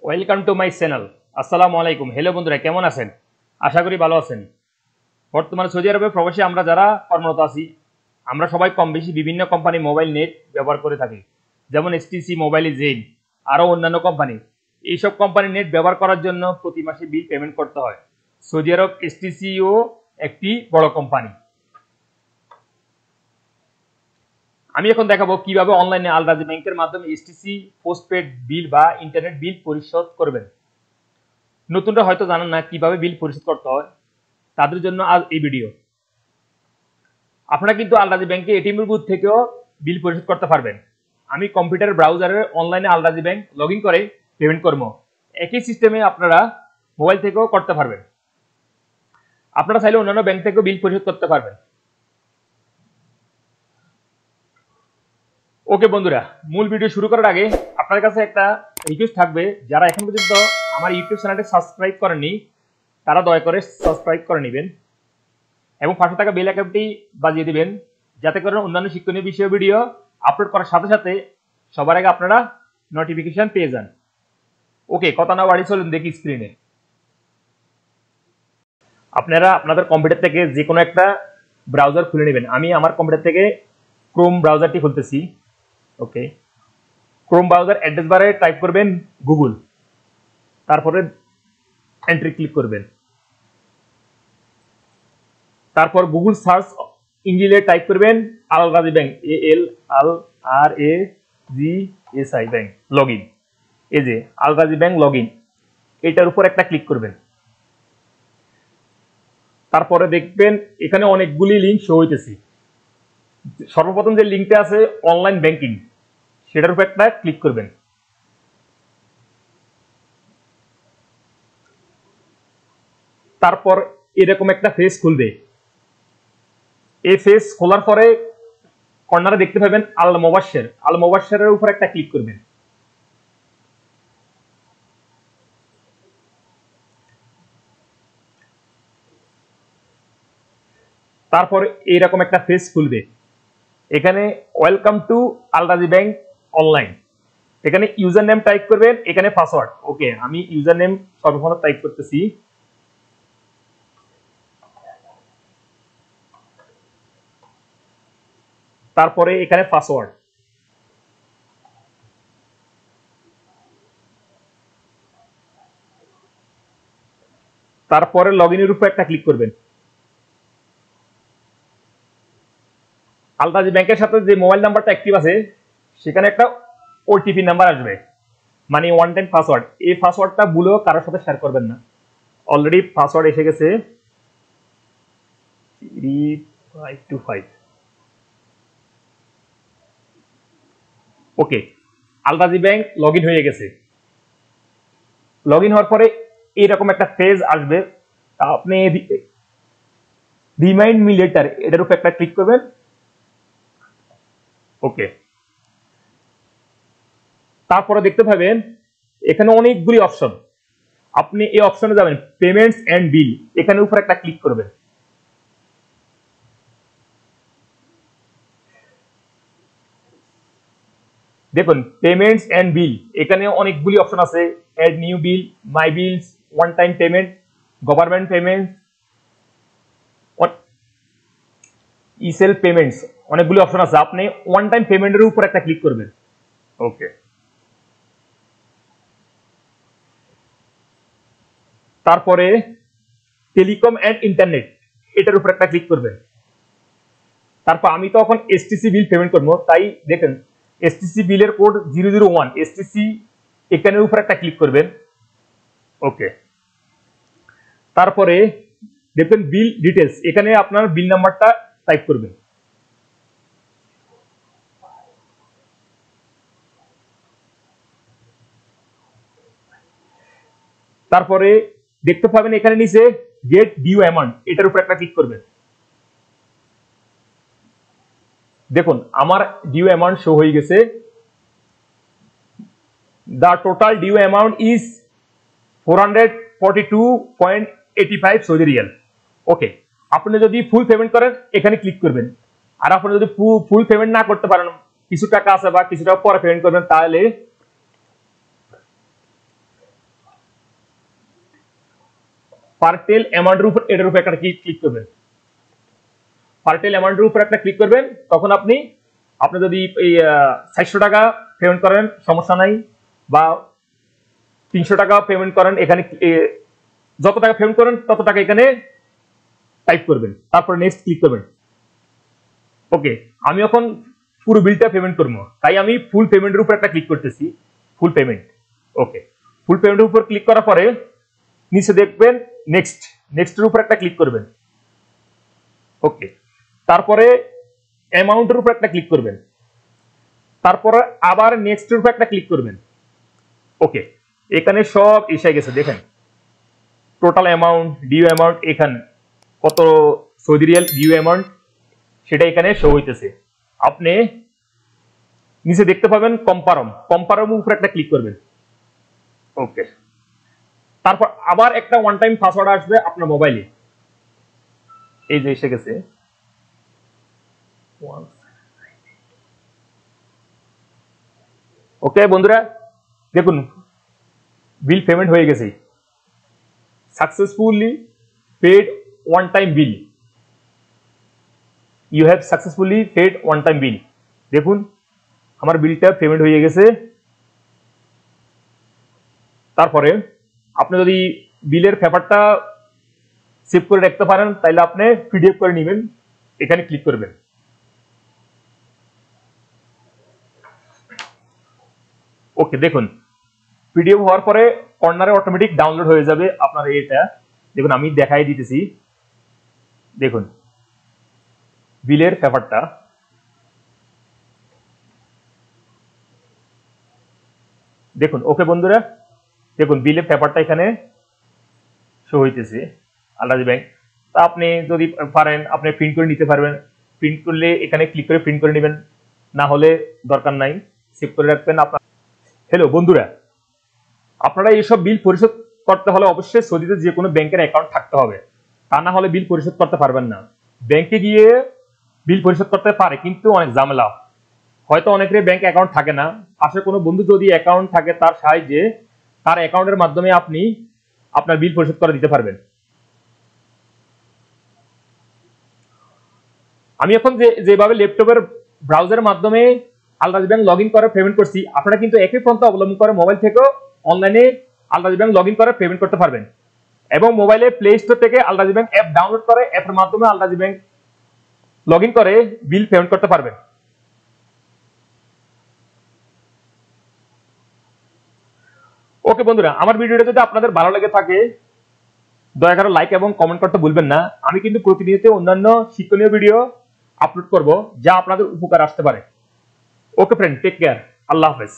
Welcome to my channel. আসসালামু আলাইকুম। Hello বন্ধুরা, কেমন আছেন? আশা করি ভালো আছেন। বর্তমানে সৌদি আরবে প্রবাসী আমরা যারা কর্মরত আছি, আমরা সবাই কম বেশি বিভিন্ন কোম্পানি মোবাইল নেট ব্যবহার করে থাকি, যেমন এসটিসি, মোবাইল জেড, আরও অন্যান্য কোম্পানি। এইসব কোম্পানি নেট ব্যবহার করার জন্য প্রতি মাসে বিল পেমেন্ট করতে হয়। সৌদি আরব এসটিসিও একটি বড় কোম্পানি। আমি এখন দেখাবো কিভাবে অনলাইনে আল-রাজি ব্যাংকের মাধ্যমে এসটিসি পোস্টপেড বিল বা ইন্টারনেট বিল পরিশোধ করবেন। নতুনরা হয়তো জানেন না কিভাবে বিল পরিশোধ করতে হয়, তাদের জন্য আজ এই ভিডিও। আপনারা কিন্তু আল-রাজি ব্যাংকে এটিএম বুথ থেকেও বিল পরিশোধ করতে পারবেন। আমি কম্পিউটার ব্রাউজারে অনলাইনে আল-রাজি ব্যাংক লগ ইন করে পেমেন্ট করব। একই সিস্টেমে আপনারা মোবাইল থেকেও করতে পারবেন। আপনারা চাইলে অন্যান্য ব্যাংক থেকেও বিল পরিশোধ করতে পারবেন। ওকে বন্ধুরা, মূল ভিডিও শুরু করার আগে আপনার কাছে একটা রিকোয়েস্ট থাকবে, যারা এখন পর্যন্ত আমার ইউটিউব চ্যানেলটি সাবস্ক্রাইব করেননি তারা দয়া করে সাবস্ক্রাইব করে নেবেন এবং পাশে থাকা বেল আইকনটি বাজিয়ে দিবেন, যাতে করে অন্যান্য শিক্ষণীয় বিষয় ভিডিও আপলোড করার সাথে সাথে সবার আগে আপনারা নোটিফিকেশন পেয়ে যান। ওকে, কথা না বাড়ি চলুন দেখি স্ক্রিনে। আপনারা আপনাদের কম্পিউটার থেকে যে কোনো একটা ব্রাউজার খুলে নেবেন। আমি আমার কম্পিউটার থেকে ক্রোম ব্রাউজারটি খুলতেছি। ওকে, ক্রোম ব্রাউজার অ্যাড্রেস বারে টাইপ করবেন গুগল, তারপরে এন্ট্রি ক্লিক করবেন। তারপর গুগল সার্চ ইঞ্জিনে টাইপ করবেন আল-রাজি ব্যাংক, ALRAGSI ব্যাংক লগইন। এই যে আল-রাজি ব্যাংক লগইন, এটার উপর একটা ক্লিক করবেন। তারপরে দেখবেন এখানে অনেকগুলি লিঙ্ক শো হইতেছে। সর্বপ্রথম যে লিঙ্কটা আছে অনলাইন ব্যাংকিং, সেটার উপর একটা ক্লিক করবেন। তারপর এরকম একটা পেজ খুলবে। এই পেজ খোলার পরে কর্নারে দেখতে পাবেন আল-মুবাশশিরের উপর একটা ক্লিক করবেন। তারপর এইরকম একটা পেজ খুলবে। এখানে ওয়েলকাম টু আল-রাজি ব্যাংক অনলাইন, এখানে ইউজার নেম টাইপ করবেন, এখানে পাসওয়ার্ড। ওকে, আমি ইউজার নেম সর্বপ্রথম টাইপ করতেছি। তারপরে এখানে পাসওয়ার্ড। তারপরে লগইনের উপর একটা ক্লিক করবেন। আল-রাজি ব্যাংকের সাথে যে মোবাইল নাম্বারটা অ্যাক্টিভ আছে সেখানে একটা ওটিপি নাম্বার আসবে, মানে ওয়ান টাইম পাসওয়ার্ড। এই পাসওয়ার্ডটা ভুলেও কারোর সাথে শেয়ার করবেন না। অলরেডি পাসওয়ার্ড এসে গেছে 3525। ওকে, আল-রাজি ব্যাংক লগ ইন হয়ে গেছে। লগ ইন হওয়ার পরে এইরকম একটা পেজ আসবে। আপনি রিমাইন্ড মি লেটার, এটার উপর একটা ক্লিক করবেন। ওকে, তারপরে দেখতে পাবেন এখানে অনেকগুলি অপশন। আপনি এই অপশনে যাবেন পেমেন্টস এন্ড বিল, এখানে উপর একটা ক্লিক করবেন। দেখুন পেমেন্টস এন্ড বিল, এখানে অনেকগুলি অপশন আছে। Add new bill, my bills, one time payment, government payment, ESAL payments, অনেকগুলি অপশন আছে। আপনি ওয়ান টাইম পেমেন্টের উপর একটা ক্লিক করবেন। ওকে, তারপরে টেলিকম এন্ড ইন্টারনেট, এটার উপর একটা ক্লিক করবেন। তারপর আমি তো এখন এসটিসি বিল পেমেন্ট করবো, তাই দেখেন এসটিসি বিলের কোড 001 এসটিসি, এখানের উপর একটা ক্লিক করবেন। ওকে, তারপরে দেখবেন বিল ডিটেলস, এখানে আপনার বিল নাম্বারটা টাইপ করবেন। তারপরে দেখতে পাবেন এখানে নিচে গেট ডিউ অ্যামাউন্ট, এটার উপর একটা ক্লিক করবেন। দেখুন আমার ডিউ অ্যামাউন্ট শো হয়ে গেছে। The total due amount is 442.85 Saudi riyal. Okay, আপনি যদি ফুল পেমেন্ট করেন এখানে ক্লিক করবেন, আর আপনি যদি ফুল পেমেন্ট না করতে পারেন, কিছু টাকা আছে বা কিছু টাকা পরে পেমেন্ট করবেন, তাহলে পার্টেল অ্যামাউন্টের উপর এটার উপর একটা ক্লিক করবেন। পার্টেল অ্যামাউন্টের উপর একটা ক্লিক করবেন, তখন আপনি যদি এই 400 টাকা পেমেন্ট করেন সমস্যা নাই, বা 300 টাকা পেমেন্ট করেন, এখানে যত টাকা পেমেন্ট করেন তত টাকা এখানে টাইপ করবেন, তারপর নেক্সট ক্লিক করবেন। ওকে, আমি এখন পুরো বিলটা পেমেন্ট করবো, তাই আমি ফুল পেমেন্টের উপর একটা ক্লিক করতেছি, ফুল পেমেন্ট। ওকে, ফুল পেমেন্টের উপর ক্লিক করার পরে নিচে দেখবেন নেক্সটের উপর একটা ক্লিক করবেন। ওকে, তারপরে অ্যামাউন্টের উপর একটা ক্লিক করবেন, তারপরে আবার নেক্সটের উপর একটা ক্লিক করবেন। ওকে, এখানে সব এসে গেছে, দেখেন টোটাল অ্যামাউন্ট, ডিউ অ্যামাউন্ট, এখানে কত সৌদি রিয়াল ডিউ অ্যামাউন্ট সেটা এখানে শো হইতেছে। আপনি নিচে দেখতে পাবেন কম্পারম উপর একটা ক্লিক করবেন। ওকে, তারপর আবার একটা ওয়ান টাইম পাসওয়ার্ড আসবে আপনার মোবাইলে, এই যে এসে গেছে। ওকে বন্ধুরা, দেখুন বিল পেমেন্ট হয়ে গেছে, successfully paid one time bill, you have successfully paid one time bill. দেখুন আমার বিলটা পেমেন্ট হয়ে গেছে। তারপরে আপনি যদি বিলের পেপারটা সেভ করে রাখতে পারেন তাহলে আপনি পিডিএফ করে নেবেন, এখানে ক্লিক করবেন। ওকে, দেখুন পিডিএফ হওয়ার পরে কর্নারে অটোমেটিক ডাউনলোড হয়ে যাবে আপনার এটা। দেখুন আমি দেখাই দিতেছি, দেখুন বিলের পেপারটা। দেখুন ওকে বন্ধুরা, দেখুন বিলের পেপারটা এখানে শো হইতেছে আল-রাজি ব্যাংক। তা আপনি যদি পারেন আপনি প্রিন্ট করে নিতে পারবেন, প্রিন্ট করলে এখানে ক্লিক করে প্রিন্ট করে নেবেন, না হলে দরকার নাই সেভ করে রাখবেন আপনার। হ্যালো বন্ধুরা, আপনারা এইসব বিল পরিশোধ করতে হলে অবশ্যই সৌদিতে যে কোনো ব্যাংকের অ্যাকাউন্ট থাকতে হবে, তা না হলে বিল পরিশোধ করতে পারবেন না। ব্যাংকে গিয়ে বিল পরিশোধ করতে পারে কিন্তু অনেক ঝামেলা, হয়তো অনেকের ব্যাংক অ্যাকাউন্ট থাকে না। পাশে কোনো বন্ধু যদি অ্যাকাউন্ট থাকে তার সাহায্যে তার অ্যাকাউন্টের মাধ্যমে আপনি আপনার বিল পরিশোধ করে দিতে পারবেন। আমি এখন যেভাবে ল্যাপটপের ব্রাউজারের মাধ্যমে আল-রাজি ব্যাংক লগ ইন করে পেমেন্ট করছি, আপনারা কিন্তু একই পন্থা অবলম্বন করে মোবাইল থেকেও অনলাইনে আল-রাজি ব্যাংক লগ ইন করে পেমেন্ট করতে পারবেন, এবং মোবাইলে প্লে স্টোর থেকে আল-রাজি ব্যাংক অ্যাপ ডাউনলোড করে অ্যাপের মাধ্যমে আল-রাজি ব্যাংক লগ ইন করে বিল পেমেন্ট করতে পারবেন। ওকে বন্ধুরা, আমার ভিডিওটা যদি আপনাদের ভালো লেগে থাকে দয়া করে লাইক এবং কমেন্ট করতে ভুলবেন না। আমি কিন্তু প্রতিনিয়ত অন্যান্য শিক্ষণীয় ভিডিও আপলোড করব যা আপনাদের উপকার আসতে পারে। ওকে ফ্রেন্ড, টেক কেয়ার, আল্লাহ হাফেজ।